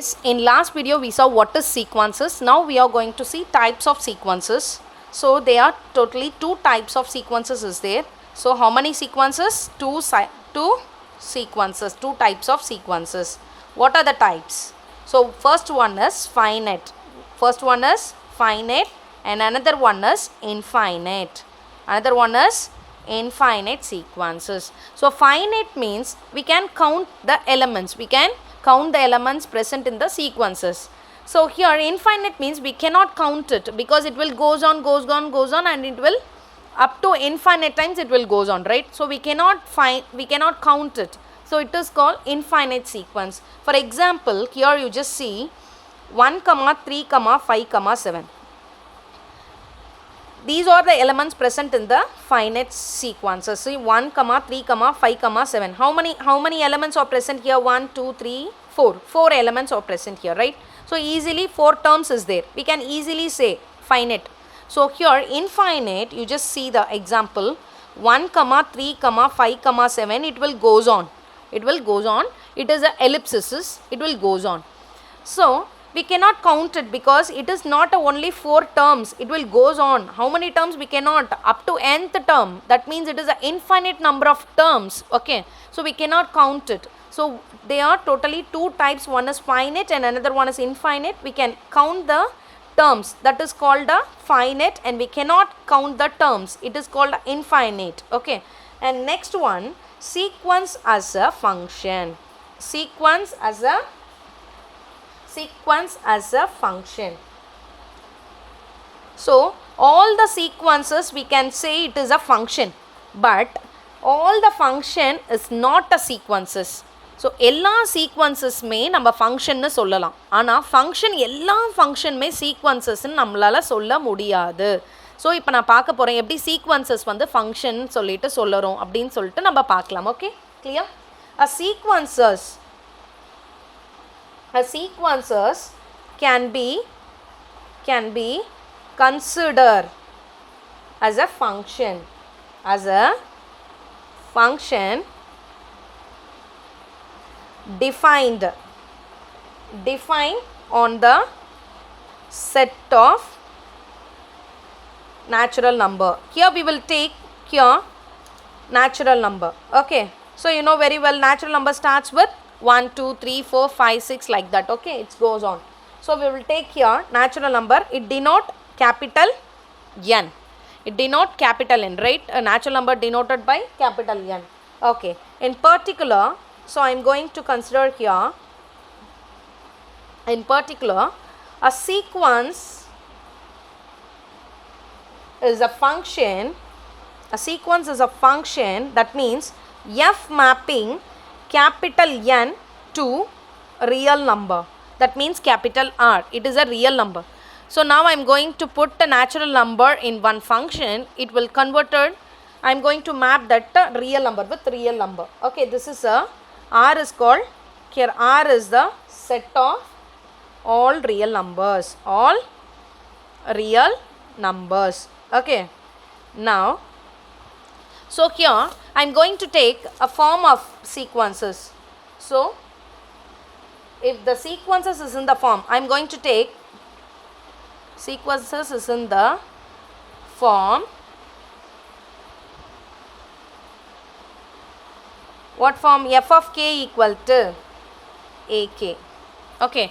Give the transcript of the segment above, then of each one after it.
In last video we saw what is sequences. Now we are going to see types of sequences. So there are totally two types of sequences is there. So how many sequences? Two sequences, two types of sequences. What are the types? So first one is finite. First one is finite and another one is infinite. Another one is infinite sequences. So finite means we can count the elements. We can count the elements present in the sequences. So here infinite means we cannot count it because it will goes on and it will up to infinite times it will goes on, right? So we cannot count it. So it is called infinite sequence. For example, here you just see 1, 3, 5, 7. These are the elements present in the finite sequences. See 1, 3, 5, 7. How many elements are present here? 1, 2, 3, 4. 4 elements are present here, right? So easily 4 terms is there. We can easily say finite. So here infinite, you just see the example 1, 3, 5, 7. It will goes on. It will goes on. It is a ellipsis. It will goes on. So we cannot count it because it is not only 4 terms, it will goes on. How many terms? We cannot, up to nth term. That means it is an infinite number of terms. Okay, so we cannot count it. So there are totally two types. One is finite and another one is infinite. We can count the terms, that is called a finite, and we cannot count the terms, it is called infinite. Okay, and next one, sequence as a function. Sequence as a function. So all the sequences we can say it is a function, but all the function is not a sequences. So எல்லா சீக்வன்சஸ்மே நம்ம ஃபங்க்ஷன்னு சொல்லலாம், ஆனால் function எல்லா ஃபங்க்ஷனுமே சீக்வன்சஸ்ன்னு நம்மளால் சொல்ல முடியாது. So இப்போ நான் பார்க்க போகிறேன் எப்படி சீக்வன்சஸ் வந்து ஃபங்க்ஷன் சொல்லிட்டு சொல்லறோம் அப்படின்னு சொல்லிட்டு நம்ம பார்க்கலாம். Okay, clear? A sequences can be considered as a function, defined on the set of natural number. Here we will take here natural number. Okay, so you know very well natural number starts with 1, 2, 3, 4, 5, 6 like that. Okay, it goes on. So we will take here natural number. It denote capital N. It denote capital N, right? A natural number denoted by capital N. Okay, in particular, so I am going to consider here, in particular, a sequence is a function. A sequence is a function, that means F mapping capital N to real number. That means capital R. It is a real number. So now I am going to put the natural number in one function. It will converted. I am going to map that real number with real number. Okay, this is a R is called, here R is the set of all real numbers. All real numbers. Okay, now so here I am going to take a form of sequences. So if the sequences is in the form, I am going to take sequences is in the form, what form? F of k equal to ak. Okay,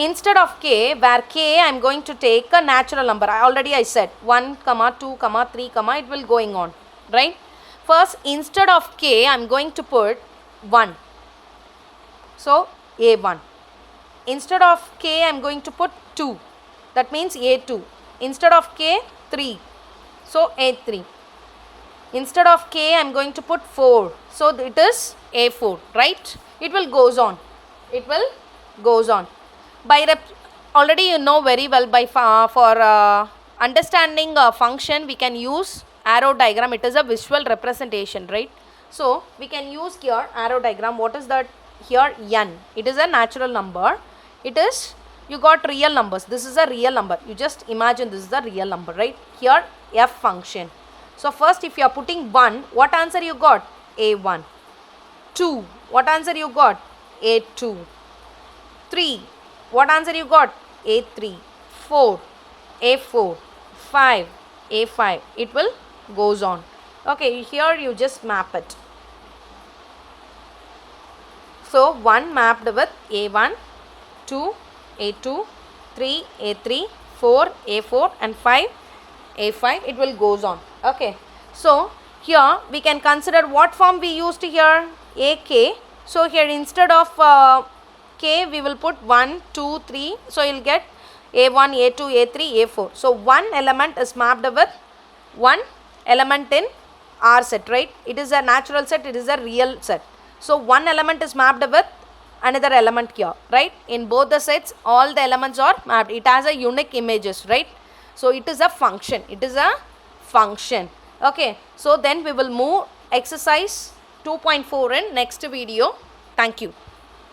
instead of k, where k I am going to take a natural number. I said 1, 2, 3, it will going on, right? First, instead of k I am going to put 1. So a1. Instead of k I am going to put 2. That means a2. Instead of k, 3. So a3. Instead of k I am going to put 4. So it is a4, right? It will goes on. It will goes on. By already you know very well, by for understanding a function we can use arrow diagram. It is a visual representation, right? So we can use here arrow diagram. What is that? Here n, it is a natural number. It is, you got real numbers. This is a real number. You just imagine this is a real number, right? Here f function. So first if you are putting 1, what answer you got? A1. 2, what answer you got? A2. 3. What answer you got? A3, 4, A4, 5, A5. It will goes on. Okay, here you just map it. So 1 mapped with A1, 2, A2, 3, A3, 4, A4 and 5, A5. It will goes on. Okay. So here we can consider what form we used here, AK. So here instead of K we will put 1, 2, 3. So you will get A1, A2, A3, A4. So one element is mapped with one element in R set, right? It is a natural set, it is a real set. So one element is mapped with another element here, right? In both the sets all the elements are mapped. It has a unique images, right? So it is a function. It is a function. Okay. So then we will move exercise 2.4 in next video. Thank you.